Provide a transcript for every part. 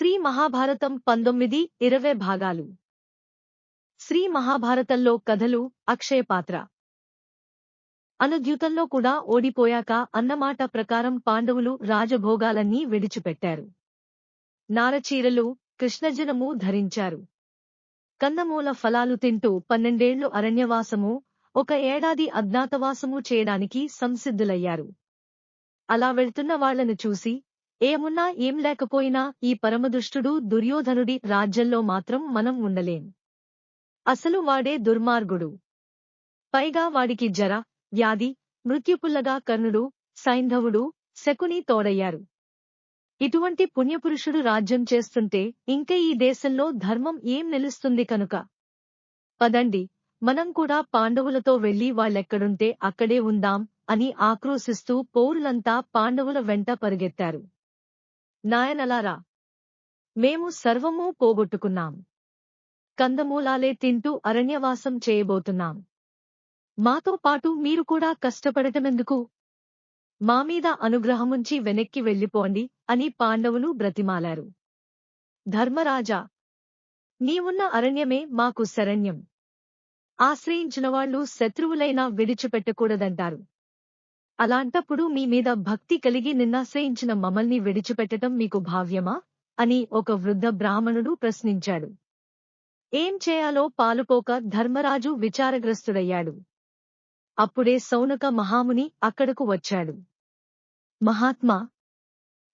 శ్రీ మహాభారతం 19-20 భాగాలు. శ్రీ మహాభారతంలో కథలు. అక్షయపాత్ర. అనుద్యూతంలో కూడా ఓడిపోయాక అన్నమాట ప్రకారం పాండవులు రాజభోగాలన్నీ విడిచిపెట్టారు. నారచీరలు, కృష్ణజనము ధరించారు. కందమూల ఫలాలు తింటూ 12 ఏళ్లు అరణ్యవాసము, 1 ఏడాది అజ్ఞాతవాసము చేయడానికి సంసిద్ధులయ్యారు. అలా వెళ్తున్న వాళ్లను చూసి, ఏమున్నా ఏం లేకపోయినా ఈ పరమదుష్టుడు దుర్యోధనుడి రాజ్యంలో మాత్రం మనం ఉండలేం. అసలు వాడే దుర్మార్గుడు. పైగా వాడికి జర, వ్యాధి, మృత్యుపుల్లగా కర్ణుడు, సైంధవుడు, శకుని తోడయ్యారు. ఇటువంటి పుణ్యపురుషుడు రాజ్యం చేస్తుంటే ఇంక ఈ దేశంలో ధర్మం ఏం నిలుస్తుంది కనుక? పదండి, మనం కూడా పాండవులతో వెళ్లి వాళ్ళెక్కడుంటే అక్కడే ఉందాం అని ఆక్రోశిస్తూ పౌరులంతా పాండవుల వెంట పరుగెత్తారు. నాయనలారా, మేము సర్వమూ పోగొట్టుకున్నాం. కందమూలాలే తింటూ అరణ్యవాసం చేయబోతున్నాం. మాతో పాటు మీరు కూడా కష్టపడటమెందుకు? మామీద అనుగ్రహముంచి వెనక్కి వెళ్ళిపోండి అని పాండవులు బ్రతిమాలారు. ధర్మరాజా, నీవున్న అరణ్యమే మాకు శరణ్యం. ఆశ్రయించినవాళ్లు శత్రువులైనా విడిచిపెట్టకూడదంటారు. అలాంటప్పుడు మీ మీద భక్తి కలిగి నిన్నాశ్రయించిన మమ్మల్ని విడిచిపెట్టటం మీకు భావ్యమా అని ఒక వృద్ధ బ్రాహ్మణుడు ప్రశ్నించాడు. ఏం చేయాలో పాలుపోక ధర్మరాజు విచారగ్రస్తుడయ్యాడు. అప్పుడే సౌనక మహాముని అక్కడకు వచ్చాడు. మహాత్మా,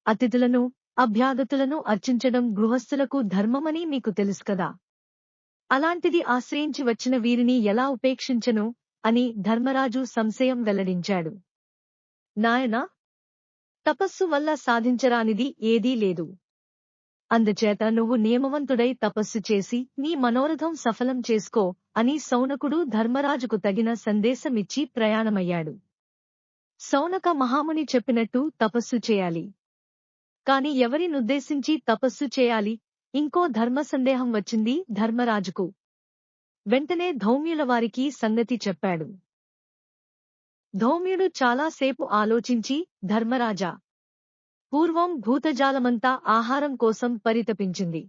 అతిథులను, అభ్యాగతులను అర్చించడం గృహస్థులకు ధర్మమని మీకు తెలుసు కదా. అలాంటిది ఆశ్రయించి వచ్చిన వీరిని ఎలా ఉపేక్షించను అని ధర్మరాజు సంశయం వెల్లడించాడు. నాయనా, తపస్సు వల్ల సాధించరానిది ఏదీ లేదు. అందుచేత నువ్వు నియమవంతుడై తపస్సు చేసి నీ మనోరథం సఫలం చేసుకో అని సౌనకుడు ధర్మరాజుకు తగిన సందేశమిచ్చి ప్రయాణమయ్యాడు. సౌనక మహాముని చెప్పినట్టు తపస్సు చేయాలి. కాని ఎవరినుద్దేశించి తపస్సు చేయాలి? ఇంకో ధర్మ సందేహం వచ్చింది ధర్మరాజుకు. వెంటనే ధౌమ్యుల వారికి సంగతి చెప్పాడు. ధౌమ్యుడు చాలాసేపు ఆలోచించి, ధర్మరాజా, పూర్వం భూతజాలమంతా ఆహారం కోసం పరితపించింది.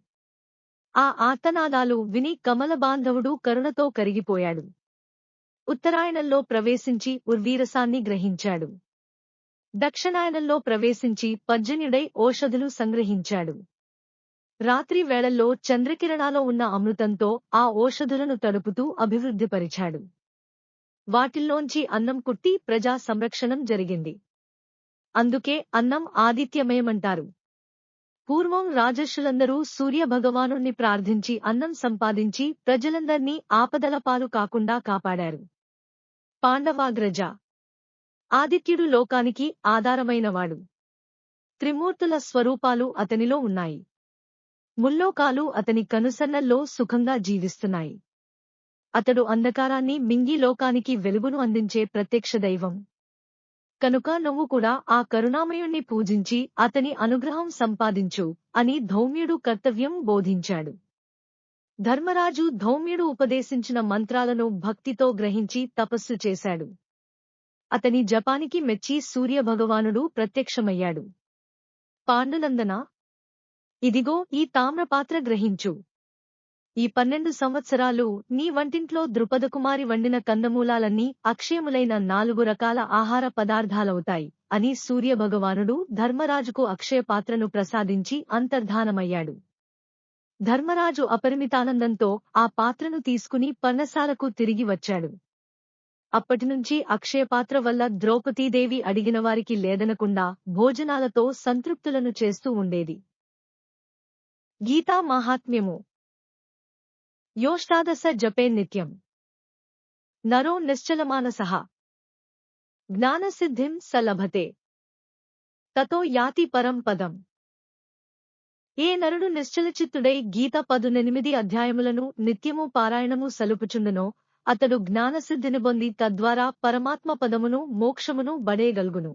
ఆ ఆర్తనాదాలు విని కమలబాంధవుడు కరుణతో కరిగిపోయాడు. ఉత్తరాయణంలో ప్రవేశించి ఉర్వీరసాన్ని గ్రహించాడు. దక్షిణాయనంలో ప్రవేశించి పర్జన్యుడై ఓషధులు సంగ్రహించాడు. రాత్రి వేళల్లో చంద్రకిరణాలో ఉన్న అమృతంతో ఆ ఓషధులను తడుపుతూ అభివృద్ధిపరిచాడు. వాటిల్లోంచి అన్నం కుట్టి ప్రజా సంరక్షణం జరిగింది. అందుకే అన్నం ఆదిత్యమయమంటారు. పూర్వం రాజర్షులందరూ సూర్యభగవానుణ్ణి ప్రార్థించి అన్నం సంపాదించి ప్రజలందర్నీ ఆపదల పాలు కాకుండా కాపాడారు. పాండవాగ్రజ, ఆదిత్యుడు లోకానికి ఆధారమైనవాడు. త్రిమూర్తుల స్వరూపాలు అతనిలో ఉన్నాయి. ముల్లోకాలు అతని కనుసన్నల్లో సుఖంగా జీవిస్తున్నాయి. అతడు అంధకారాన్ని మింగి లోకానికి వెలుగును అందించే ప్రత్యక్ష దైవం. కనుక నువ్వు కూడా ఆ కరుణామయుణ్ణి పూజించి అతని అనుగ్రహం సంపాదించు అని ధౌమ్యుడు కర్తవ్యం బోధించాడు. ధర్మరాజు ధౌమ్యుడు ఉపదేశించిన మంత్రాలను భక్తితో గ్రహించి తపస్సు చేశాడు. అతని జపానికి మెచ్చి సూర్యభగవానుడు ప్రత్యక్షమయ్యాడు. పాండునందనా, ఇదిగో ఈ తామ్రపాత్ర గ్రహించు. ఈ 12 సంవత్సరాలు నీ వంటింట్లో ద్రుపదకుమారి వండిన కందమూలాలన్నీ అక్షయములైన 4 రకాల ఆహార పదార్థాలవుతాయి అని సూర్యభగవానుడు ధర్మరాజుకు అక్షయపాత్రను ప్రసాదించి అంతర్ధానమయ్యాడు. ధర్మరాజు అపరిమితానందంతో ఆ పాత్రను తీసుకుని పర్ణశాలకు తిరిగి వచ్చాడు. అప్పటినుంచి అక్షయపాత్ర వల్ల ద్రౌపదీదేవి అడిగినవారికి లేదనకుండా భోజనాలతో సంతృప్తులను చేస్తూ ఉండేది. గీతా మాహాత్మ్యము. యోష్టాదశ జపే నిత్యం నరో నిశ్చలమానసః జ్ఞానసిద్ధిం స లభతే తతో యాతి పరం పదం. ఏ నరుడు నిశ్చలచిత్తుడై గీత 18 అధ్యాయములను నిత్యము పారాయణము సలుపుచుండునో అతడు జ్ఞానసిద్ధిని పొంది తద్వారా పరమాత్మ పదమును మోక్షమును బడేగల్గును.